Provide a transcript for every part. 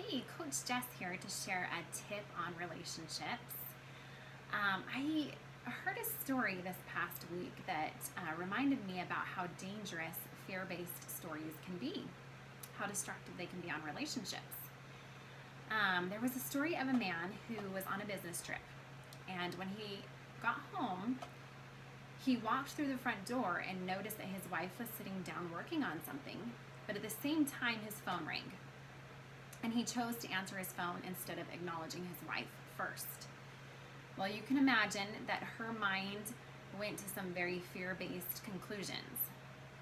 Hey, Coach Jess here to share a tip on relationships. I heard a story this past week that reminded me about how dangerous fear-based stories can be, how destructive they can be on relationships. There was a story of a man who was on a business trip, and when he got home, he walked through the front door and noticed that his wife was sitting down working on something, but at the same time his phone rang. And he chose to answer his phone instead of acknowledging his wife first. Well, you can imagine that her mind went to some very fear-based conclusions.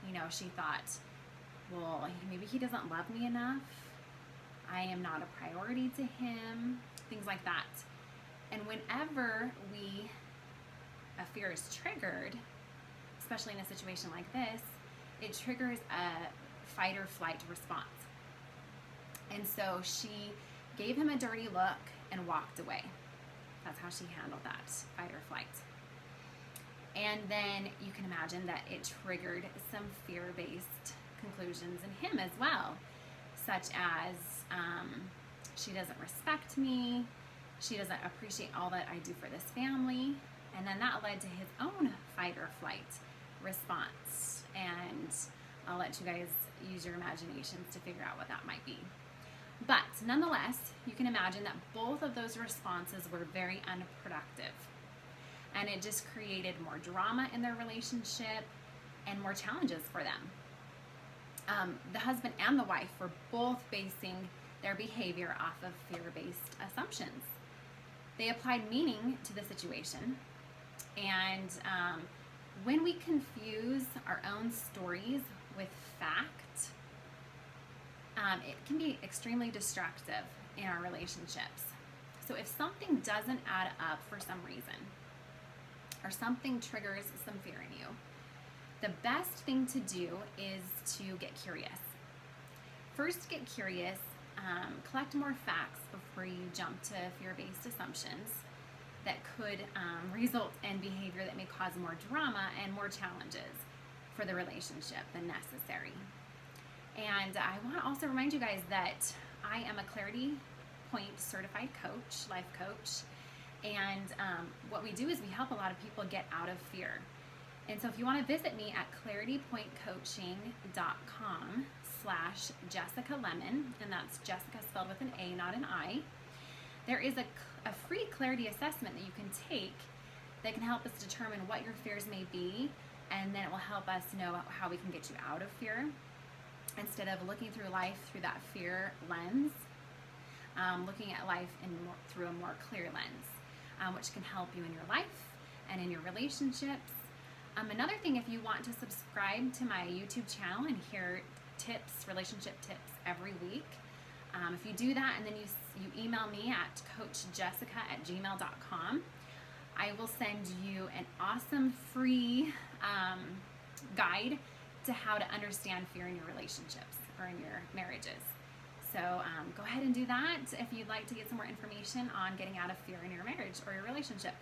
You know, she thought, well, maybe he doesn't love me enough. I am not a priority to him, things like that. And whenever a fear is triggered, especially in a situation like this, it triggers a fight or flight response. And so she gave him a dirty look and walked away. That's how she handled that fight or flight. And then you can imagine that it triggered some fear-based conclusions in him as well, such as she doesn't respect me, she doesn't appreciate all that I do for this family, and then that led to his own fight or flight response. And I'll let you guys use your imaginations to figure out what that might be. But nonetheless, you can imagine that both of those responses were very unproductive. And it just created more drama in their relationship and more challenges for them. The husband and the wife were both basing their behavior off of fear-based assumptions. They applied meaning to the situation. And when we confuse our own stories with fact, it can be extremely destructive in our relationships. So if something doesn't add up for some reason, or something triggers some fear in you, the best thing to do is to get curious. First, get curious, collect more facts before you jump to fear-based assumptions that could result in behavior that may cause more drama and more challenges for the relationship than necessary. And I want to also remind you guys that I am a Clarity Point certified coach, life coach. And what we do is we help a lot of people get out of fear. And so if you want to visit me at claritypointcoaching.com/Jessica Lemon, and that's Jessica spelled with an A, not an I, there is a free clarity assessment that you can take that can help us determine what your fears may be, and then it will help us know how we can get you out of fear. Instead of looking through life through that fear lens, looking at life through a more clear lens, which can help you in your life and in your relationships. Another thing, if you want to subscribe to my YouTube channel and hear tips, relationship tips every week, if you do that and then you email me at coachjessica@gmail.com, I will send you an awesome free guide to how to understand fear in your relationships or in your marriages. So go ahead and do that if you'd like to get some more information on getting out of fear in your marriage or your relationship.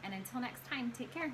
And until next time, take care.